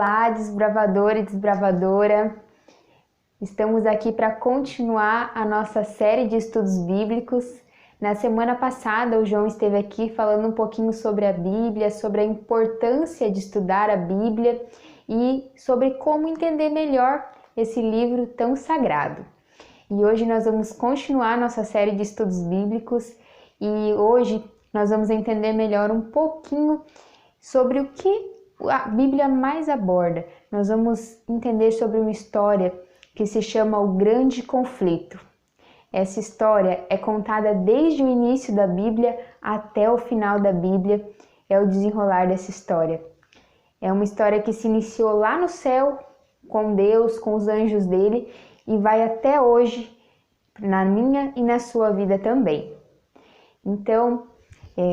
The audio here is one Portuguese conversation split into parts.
Olá, desbravador e desbravadora! Estamos aqui para continuar a nossa série de estudos bíblicos. Na semana passada, o João esteve aqui falando um pouquinho sobre a Bíblia, sobre a importância de estudar a Bíblia e sobre como entender melhor esse livro tão sagrado. E hoje nós vamos continuar nossa série de estudos bíblicos e hoje nós vamos entender melhor um pouquinho sobre o que a Bíblia mais aborda. Nós vamos entender sobre uma história que se chama O Grande Conflito. Essa história é contada desde o início da Bíblia até o final da Bíblia, é o desenrolar dessa história. É uma história que se iniciou lá no céu, com Deus, com os anjos dele, e vai até hoje, na minha e na sua vida também. Então,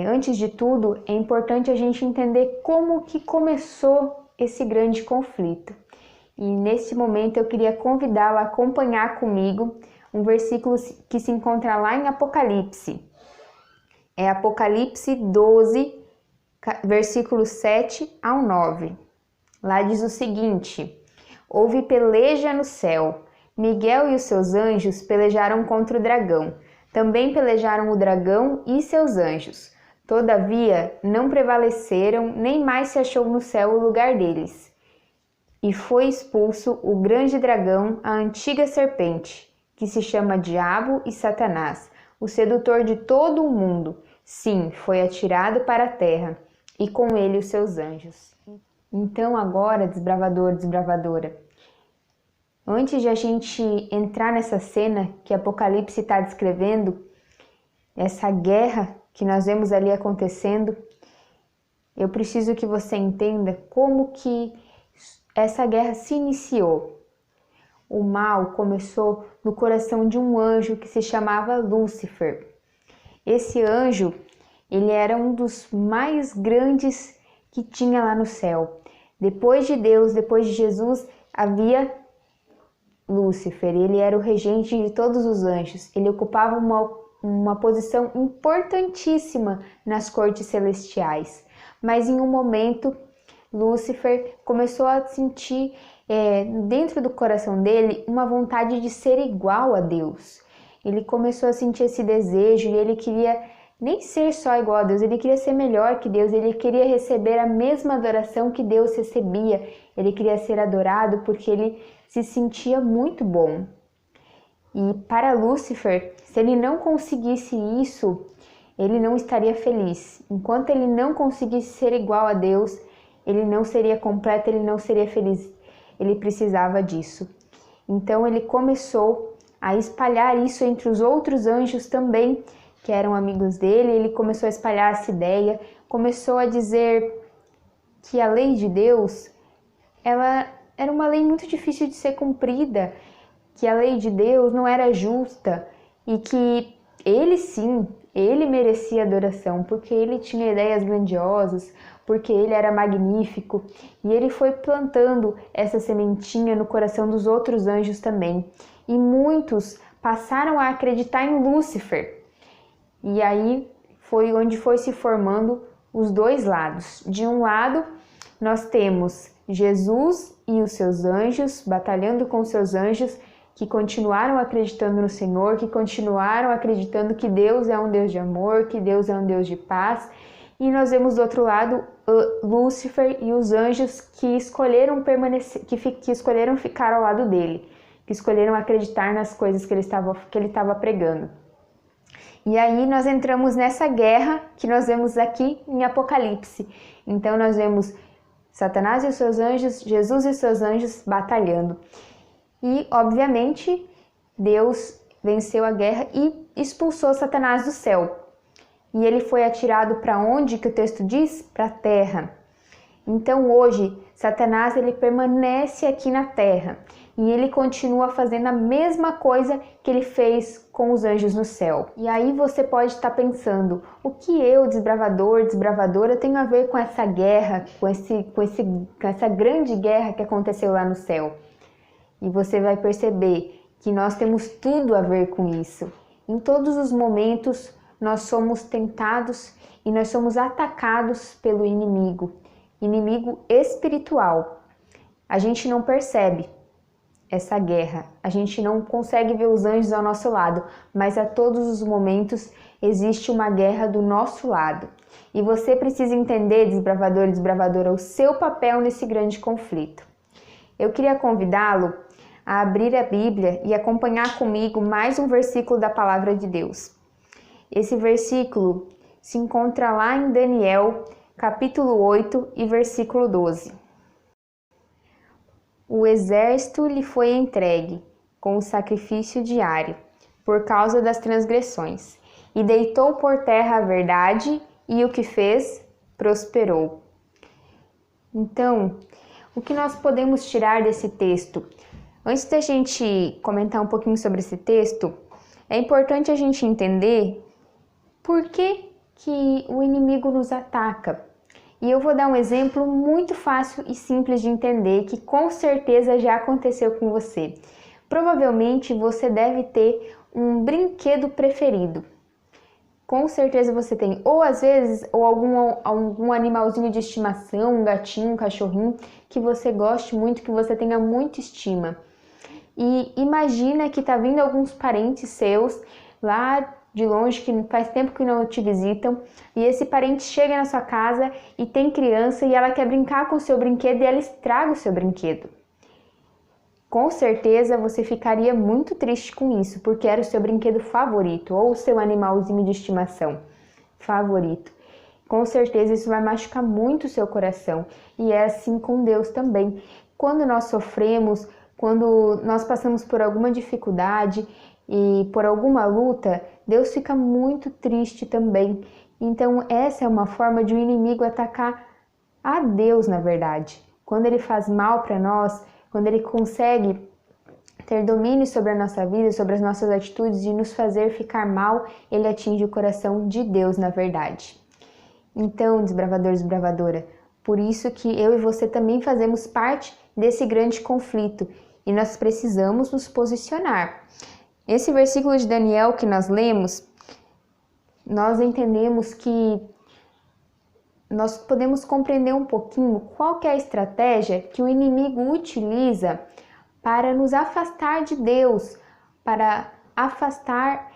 antes de tudo, é importante a gente entender como que começou esse grande conflito. E nesse momento eu queria convidá-lo a acompanhar comigo um versículo que se encontra lá em Apocalipse. É Apocalipse 12, versículos 7 ao 9. Lá diz o seguinte: Houve peleja no céu. Miguel e os seus anjos pelejaram contra o dragão. Também pelejaram o dragão e seus anjos. Todavia, não prevaleceram, nem mais se achou no céu o lugar deles. E foi expulso o grande dragão, a antiga serpente, que se chama Diabo e Satanás, o sedutor de todo o mundo. Sim, foi atirado para a terra, e com ele os seus anjos. Então agora, desbravador, desbravadora, antes de a gente entrar nessa cena que Apocalipse está descrevendo, essa guerra que nós vemos ali acontecendo, eu preciso que você entenda como que essa guerra se iniciou. O mal começou no coração de um anjo que se chamava Lúcifer. Esse anjo, ele era um dos mais grandes que tinha lá no céu. Depois de Deus, depois de Jesus, havia Lúcifer. Ele era o regente de todos os anjos. Ele ocupava uma posição importantíssima nas cortes celestiais. Mas em um momento, Lúcifer começou a sentir dentro do coração dele uma vontade de ser igual a Deus. Ele começou a sentir esse desejo e ele queria nem ser só igual a Deus, ele queria ser melhor que Deus, ele queria receber a mesma adoração que Deus recebia. Ele queria ser adorado porque ele se sentia muito bom. E para Lúcifer, se ele não conseguisse isso, ele não estaria feliz. Enquanto ele não conseguisse ser igual a Deus, ele não seria completo, ele não seria feliz. Ele precisava disso. Então ele começou a espalhar isso entre os outros anjos também, que eram amigos dele. Ele começou a espalhar essa ideia, começou a dizer que a lei de Deus, ela era uma lei muito difícil de ser cumprida, que a lei de Deus não era justa e que ele sim, ele merecia adoração, porque ele tinha ideias grandiosas, porque ele era magnífico, e ele foi plantando essa sementinha no coração dos outros anjos também. E muitos passaram a acreditar em Lúcifer. E aí foi onde foi se formando os dois lados. De um lado, nós temos Jesus e os seus anjos, batalhando com os seus anjos, que continuaram acreditando no Senhor, que continuaram acreditando que Deus é um Deus de amor, que Deus é um Deus de paz. E nós vemos do outro lado Lúcifer e os anjos que escolheram permanecer, que escolheram ficar ao lado dele, que escolheram acreditar nas coisas que ele estava pregando. E aí nós entramos nessa guerra que nós vemos aqui em Apocalipse. Então nós vemos Satanás e os seus anjos, Jesus e os seus anjos batalhando. E, obviamente, Deus venceu a guerra e expulsou Satanás do céu. E ele foi atirado para onde que o texto diz? Para a terra. Então, hoje, Satanás ele permanece aqui na terra. E ele continua fazendo a mesma coisa que ele fez com os anjos no céu. E aí você pode estar pensando, o que eu, desbravador, desbravadora, tenho a ver com essa guerra, com essa grande guerra que aconteceu lá no céu? E você vai perceber que nós temos tudo a ver com isso. Em todos os momentos, nós somos tentados e nós somos atacados pelo inimigo espiritual. a gente não percebe essa guerra, a gente não consegue ver os anjos ao nosso lado, mas a todos os momentos existe uma guerra do nosso lado. E você precisa entender, desbravador e desbravadora, o seu papel nesse grande conflito. Eu queria convidá-lo a abrir a Bíblia e acompanhar comigo mais um versículo da Palavra de Deus. Esse versículo se encontra lá em Daniel, capítulo 8 e versículo 12. O exército lhe foi entregue com o sacrifício diário, por causa das transgressões, e deitou por terra a verdade, e o que fez, prosperou. Então, o que nós podemos tirar desse texto? Antes da gente comentar um pouquinho sobre esse texto, é importante a gente entender por que o inimigo nos ataca. E eu vou dar um exemplo muito fácil e simples de entender, que com certeza já aconteceu com você. Provavelmente você deve ter um brinquedo preferido. Com certeza você tem, ou às vezes, ou algum animalzinho de estimação, um gatinho, um cachorrinho, que você goste muito, que você tenha muita estima. E imagina que tá vindo alguns parentes seus lá de longe, que faz tempo que não te visitam, e esse parente chega na sua casa e tem criança e ela quer brincar com o seu brinquedo e ela estraga o seu brinquedo. Com certeza você ficaria muito triste com isso, porque era o seu brinquedo favorito ou o seu animalzinho de estimação favorito. Com certeza isso vai machucar muito o seu coração, e é assim com Deus também. Quando nós sofremos, quando nós passamos por alguma dificuldade e por alguma luta, Deus fica muito triste também. Então essa é uma forma de um inimigo atacar a Deus, na verdade. Quando ele faz mal para nós, quando ele consegue ter domínio sobre a nossa vida, sobre as nossas atitudes e nos fazer ficar mal, ele atinge o coração de Deus, na verdade. Então, desbravador, desbravadora, por isso que eu e você também fazemos parte desse grande conflito e nós precisamos nos posicionar. Esse versículo de Daniel que nós lemos, nós entendemos que nós podemos compreender um pouquinho qual que é a estratégia que o inimigo utiliza para nos afastar de Deus, para afastar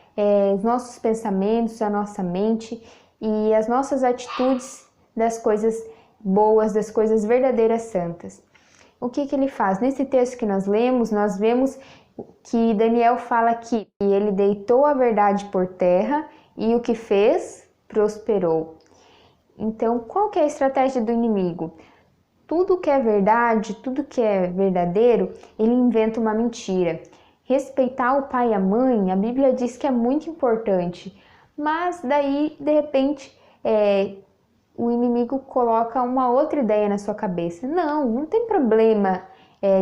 os nossos pensamentos, a nossa mente e as nossas atitudes das coisas boas, das coisas verdadeiras santas. O que ele faz? Nesse texto que nós lemos, nós vemos que Daniel fala que ele deitou a verdade por terra e o que fez, prosperou. Então, qual que é a estratégia do inimigo? Tudo que é verdade, tudo que é verdadeiro, ele inventa uma mentira. Respeitar o pai e a mãe, a Bíblia diz que é muito importante, mas daí, de repente, o inimigo coloca uma outra ideia na sua cabeça. Não tem problema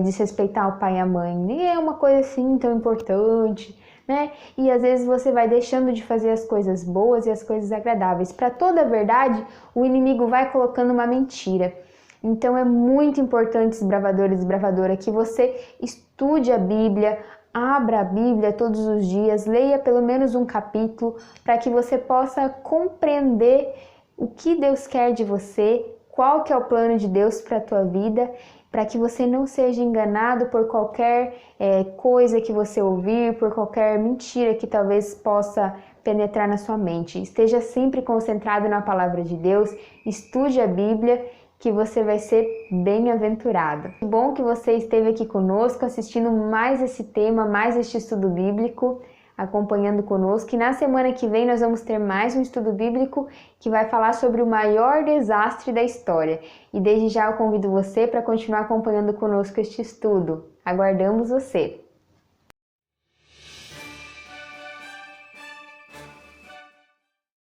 desrespeitar o pai e a mãe, nem é uma coisa assim tão importante, né? E às vezes você vai deixando de fazer as coisas boas e as coisas agradáveis. Para toda a verdade, o inimigo vai colocando uma mentira. Então é muito importante, desbravador e desbravadora, que você estude a Bíblia, abra a Bíblia todos os dias, leia pelo menos um capítulo, para que você possa compreender o que Deus quer de você, qual que é o plano de Deus para a tua vida, para que você não seja enganado por qualquer coisa que você ouvir, por qualquer mentira que talvez possa penetrar na sua mente. Esteja sempre concentrado na palavra de Deus, estude a Bíblia, que você vai ser bem-aventurado. Que bom que você esteve aqui conosco, assistindo mais esse tema, mais este estudo bíblico, acompanhando conosco. E na semana que vem nós vamos ter mais um estudo bíblico que vai falar sobre o maior desastre da história. E desde já eu convido você para continuar acompanhando conosco este estudo. Aguardamos você!